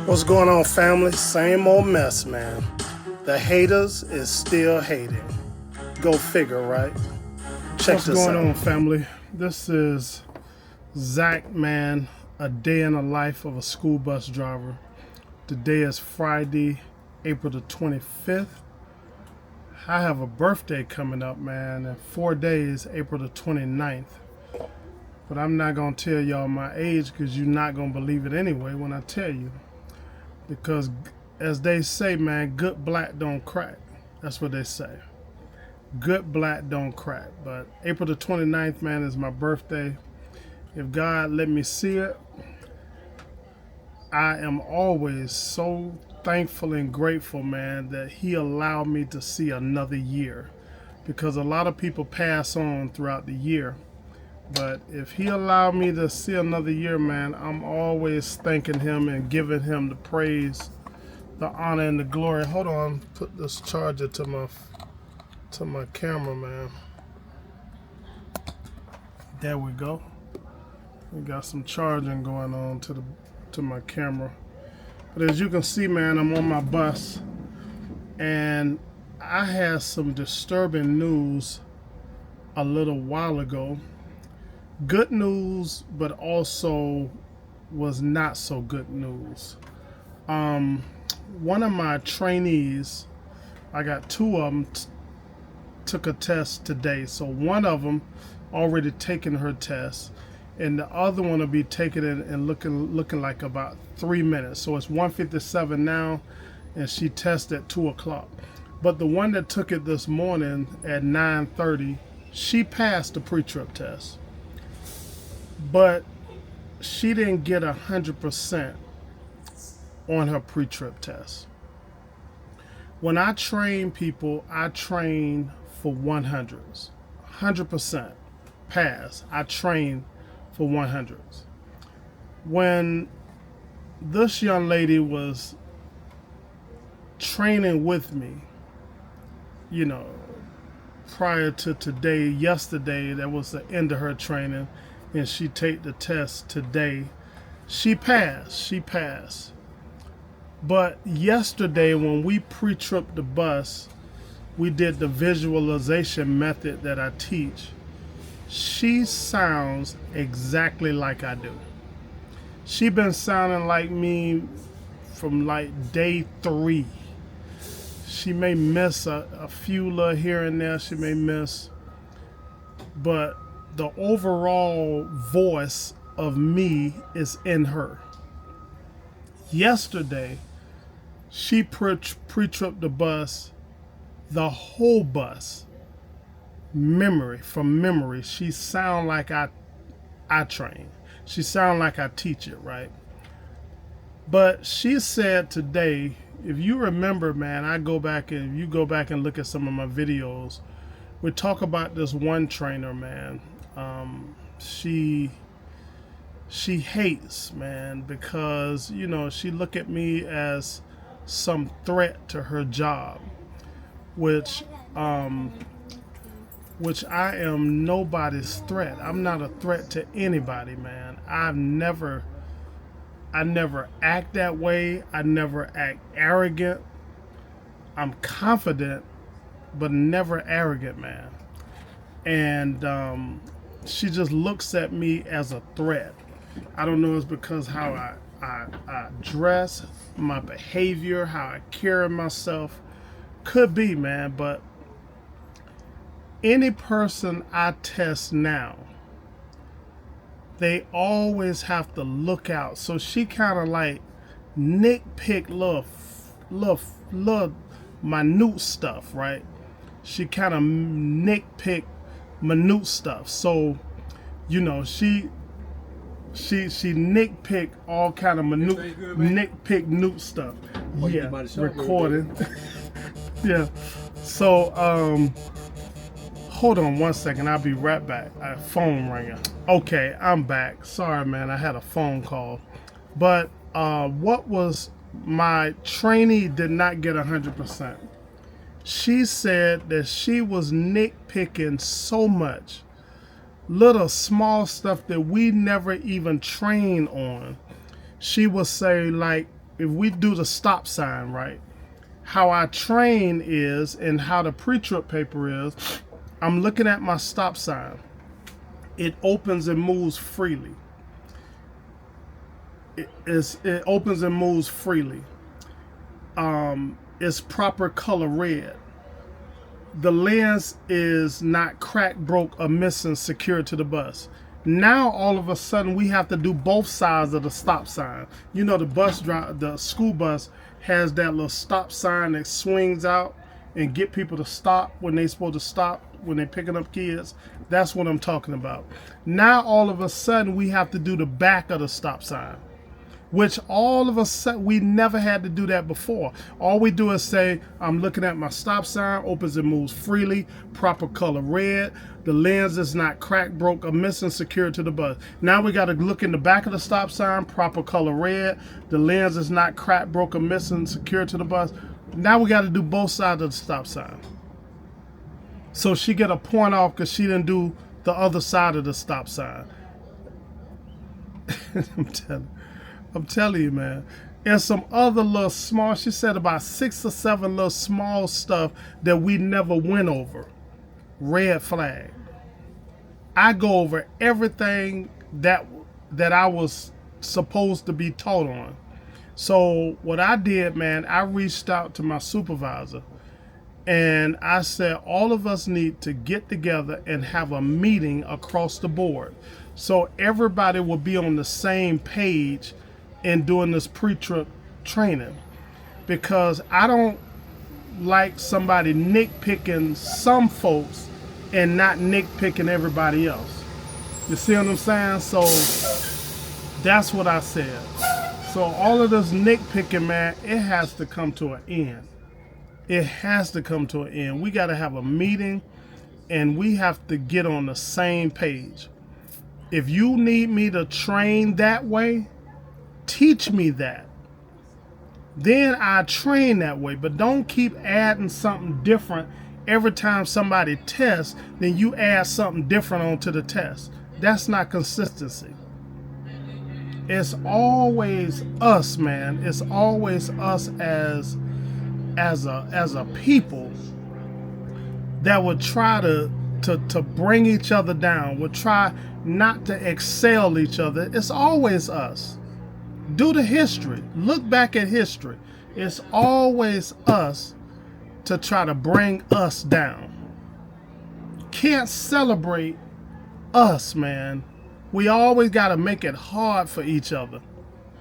What's going on, family? Same old mess, man. The haters is still hating. Go figure, right? Check What's this going out. on, family? This is Zach, man. A day in the life of a school bus driver. Today is Friday, April the 25th. I have a birthday coming up, man, in 4 days, April the 29th. But I'm not going to tell y'all my age because you're not going to believe it anyway when I tell you. Because as they say, man, good black don't crack. That's what they say. Good black don't crack. But April the 29th, man, is my birthday. If God let me see it, I am always so thankful and grateful, man, that He allowed me to see another year. Because a lot of people pass on throughout the year. But if He allowed me to see another year, man, I'm always thanking Him and giving Him the praise, the honor, and the glory. Hold on, put this charger to my camera, man. There we go. We got some charging going on to my camera. But as you can see, man, I'm on my bus, and I had some disturbing news a little while ago. Good news, but also was not so good news. One of my trainees, I got two of them, took a test today. So one of them already taken her test, and the other one will be taking it and looking like about 3 minutes. So it's 1:57 now, and she tested at 2 o'clock. But the one that took it this morning at 9:30, she passed the pre-trip test. But she didn't get 100% on her pre-trip test. When I train people, I train for 100s. 100% pass. I train for 100s. When this young lady was training with me, prior to today, yesterday, that was the end of her training, and she take the test today. She passed. But yesterday when we pre-tripped the bus, we did the visualization method that I teach. She sounds exactly like I do. She been sounding like me from like day 3. She may miss a few little here and there, she may miss, but the overall voice of me is in her. Yesterday, she pre-tripped the bus, the whole bus, from memory. She sound like I train. She sound like I teach it, right? But she said today, if you remember, man, if you go back and look at some of my videos, we talk about this one trainer, man. She hates, man, because she look at me as some threat to her job, which I am nobody's threat. I'm not a threat to anybody, man. I never act that way. I never act arrogant. I'm confident, but never arrogant, man. And she just looks at me as a threat. I don't know, it's because how I dress, my behavior, how I carry myself. Could be, man, but any person I test now, they always have to look out. So she kind of like nitpick little minute stuff, right? She kind of nitpick minute stuff. So, she nitpick all kind of nitpick newt stuff. Yeah, recording. Yeah. So, hold on one second. I'll be right back. Phone ringing. Okay, I'm back. Sorry, man. I had a phone call. But what was my trainee did not get 100%. She said that she was nitpicking so much, little small stuff that we never even train on. She would say, like, if we do the stop sign, right? How I train is, and how the pre-trip paper is, I'm looking at my stop sign. It opens and moves freely. It opens and moves freely. It's proper color red. The lens is not cracked, broke, or missing, secured to the bus. Now all of a sudden we have to do both sides of the stop sign. You know, the school bus has that little stop sign that swings out and get people to stop when they're supposed to stop when they're picking up kids. That's what I'm talking about. Now all of a sudden we have to do the back of the stop sign, which all of a sudden we never had to do that before. All we do is say, I'm looking at my stop sign, opens and moves freely, proper color red, the lens is not cracked, broke, or missing, secured to the bus. Now we got to look in the back of the stop sign, proper color red, the lens is not cracked, broke, or missing, secured to the bus. Now we got to do both sides of the stop sign. So she get a point off because she didn't do the other side of the stop sign. I'm telling you, man. And some other little small, she said about 6 or 7 little small stuff that we never went over. Red flag. I go over everything that I was supposed to be taught on. So what I did, man, I reached out to my supervisor and I said, all of us need to get together and have a meeting across the board so everybody will be on the same page in doing this pre-trip training, because I don't like somebody nitpicking some folks and not nitpicking everybody else. You see what I'm saying? So that's what I said. So all of this nitpicking, man, it has to come to an end. It has to come to an end. We got to have a meeting and we have to get on the same page. If you need me to train that way, teach me that. Then I train that way. But don't keep adding something different every time somebody tests, then you add something different onto the test. That's not consistency. It's always us, man. It's always us as a people that would try to bring each other down, would try not to excel each other. It's always us. Do the history. Look back at history. It's always us to try to bring us down. Can't celebrate us, man. We always got to make it hard for each other.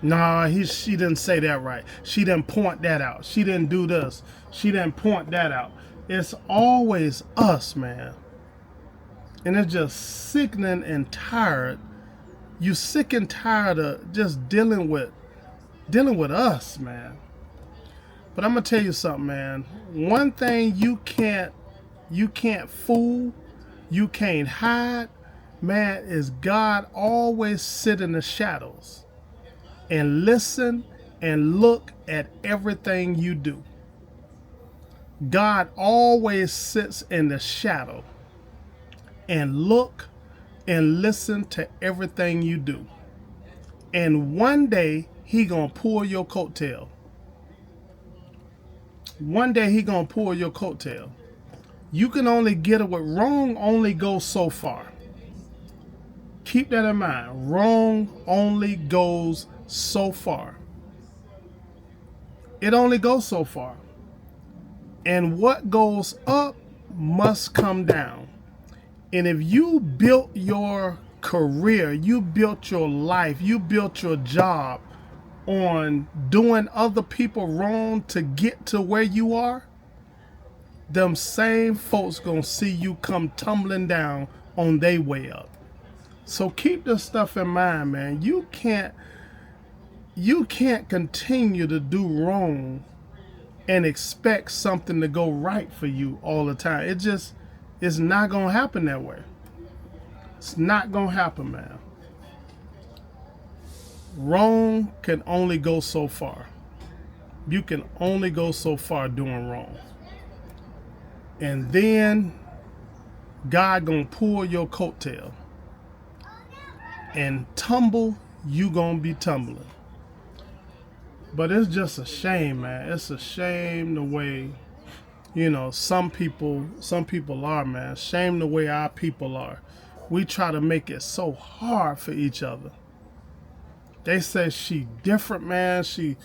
Nah, she didn't say that right. She didn't point that out. She didn't do this. She didn't point that out. It's always us, man. And it's just sickening and tired. You sick and tired of just dealing with us, man. But I'm gonna tell you something, man. One thing you can't fool, you can't hide, man, is God always sit in the shadows and listen and look at everything you do. God always sits in the shadow and look and listen to everything you do. And one day he gonna pull your coattail. One day he gonna pull your coattail. You can only get it with wrong only goes so far. Keep that in mind. Wrong only goes so far. It only goes so far. And what goes up must come down. And if you built your career, you built your life, you built your job on doing other people wrong to get to where you are, them same folks gonna see you come tumbling down on their way up. So keep this stuff in mind, man. You can't continue to do wrong and expect something to go right for you all the time. It's not gonna happen that way. It's not gonna happen, man. Wrong can only go so far. You can only go so far doing wrong. And then God gonna pull your coattail. And tumble, you gonna be tumbling. But it's just a shame, man. It's a shame the way, some people are, man. Shame the way our people are. We try to make it so hard for each other. They say she different, man. She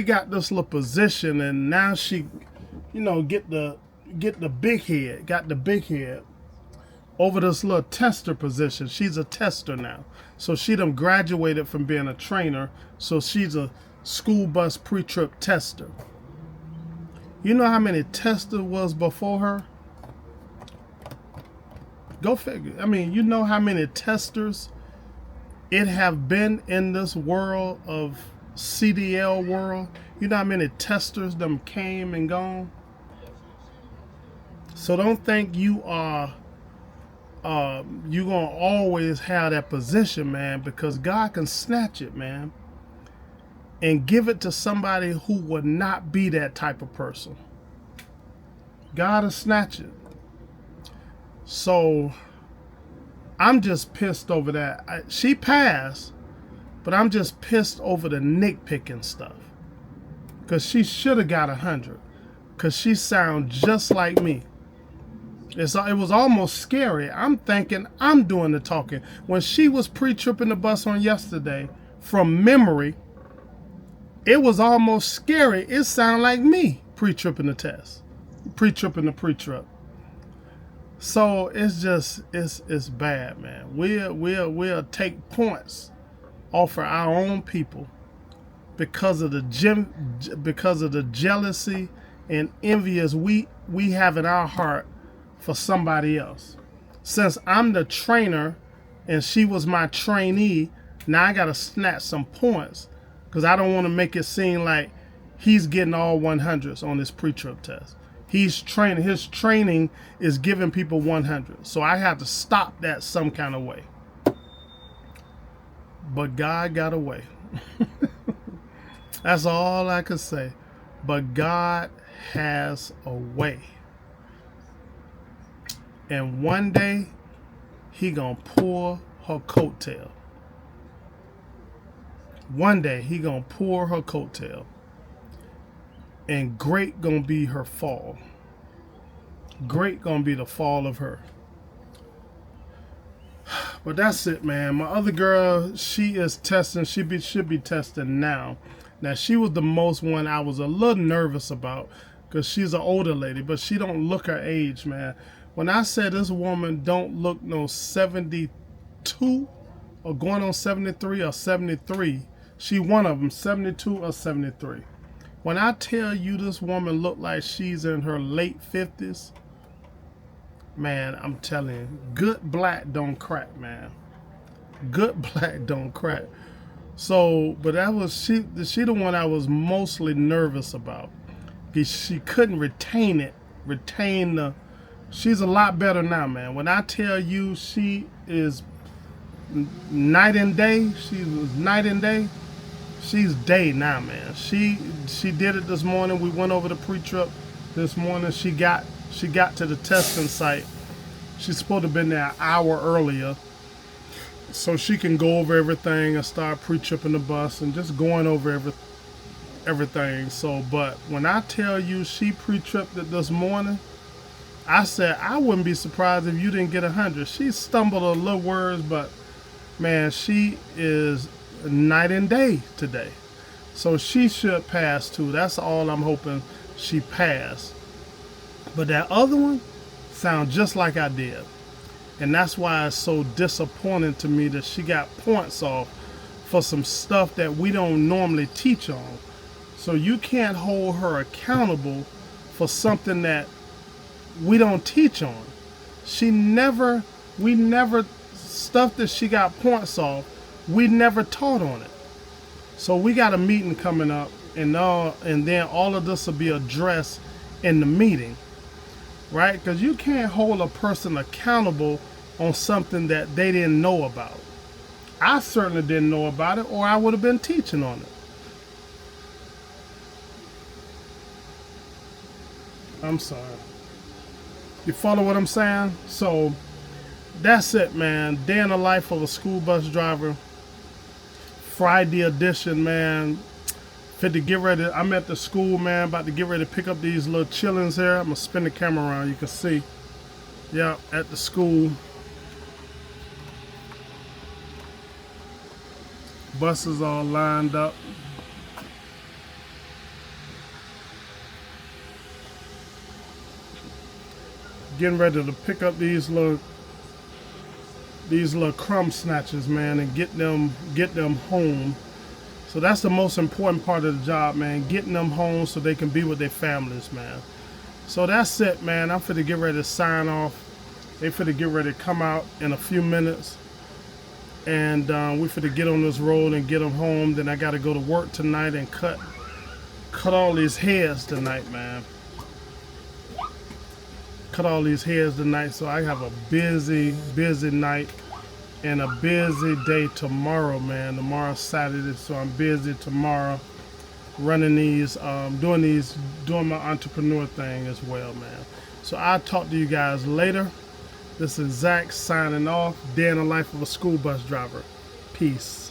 got this little position, and now she, get the big head, got the big head over this little tester position. She's a tester now. So she done graduated from being a trainer. So she's a school bus pre-trip tester. You know how many testers was before her? Go figure. I mean, you know how many testers it have been in this world of CDL world? You know how many testers them came and gone? So don't think you are you're gonna always have that position, man, because God can snatch it, man, and give it to somebody who would not be that type of person. God will snatch it. So I'm just pissed over that. She passed, but I'm just pissed over the nitpicking stuff, because she should have got 100, because she sounds just like me. It was almost scary. I'm thinking I'm doing the talking. When she was pre-tripping the bus on yesterday, from memory, it was almost scary. It sounded like me pre-tripping the test, pre-tripping the pre-trip. So it's just, it's bad, man. We'll take points off of our own people because of the jealousy and envious we have in our heart for somebody else. Since I'm the trainer and she was my trainee, now I gotta snatch some points, because I don't want to make it seem like he's getting all 100s on this pre-trip test. His training is giving people 100. So I have to stop that some kind of way. But God got a way. That's all I could say. But God has a way. And one day, he gonna pull her coattail. One day, he gonna pull her coattail. And great gonna be her fall. Great gonna be the fall of her. But that's it, man. My other girl, she is testing. She should be testing now. Now, she was the most one I was a little nervous about, because she's an older lady, but she don't look her age, man. When I said this woman don't look no 72 or going on 73 or 73, she one of them, 72 or 73. When I tell you this woman look like she's in her late 50s, man, I'm telling you, good black don't crack, man. Good black don't crack. So, but that was she the one I was mostly nervous about. She couldn't retain the. She's a lot better now, man. When I tell you she is night and day, she was night and day. She's day now, man. She did it this morning. We went over the pre-trip this morning. She got to the testing site. She's supposed to have been there an hour earlier, so she can go over everything and start pre-tripping the bus and just going over everything. So, but when I tell you she pre-tripped it this morning, I said I wouldn't be surprised if you didn't get 100. She stumbled a little words, but man, she is night and day today. So she should pass too. That's all I'm hoping, she passed. But that other one sounds just like I did. And that's why it's so disappointing to me that she got points off for some stuff that we don't normally teach on. So you can't hold her accountable for something that we don't teach on. We never, stuff that she got points off, we never taught on it. So we got a meeting coming up, and then all of this will be addressed in the meeting, right? Because you can't hold a person accountable on something that they didn't know about. I certainly didn't know about it, or I would have been teaching on it. I'm sorry. You follow what I'm saying? So that's it, man. Day in the life of a school bus driver. Friday edition, man. Fit to get ready. I'm at the school, man, about to get ready to pick up these little chillins here. I'm gonna spin the camera around, you can see. Yeah, at the school. Buses all lined up. Getting ready to pick up these little crumb snatchers, man, and get them home. So that's the most important part of the job, man, getting them home so they can be with their families, man. So that's it, man. I'm finna get ready to sign off. They finna get ready to come out in a few minutes. And we finna get on this road and get them home. Then I gotta go to work tonight and cut all these heads tonight, man. Cut all these heads tonight, so I have a busy night and a busy day tomorrow, man. Tomorrow's Saturday, so I'm busy tomorrow running these, doing my entrepreneur thing as well, man. So I'll talk to you guys later. This is Zach signing off. Day in the life of a school bus driver. Peace.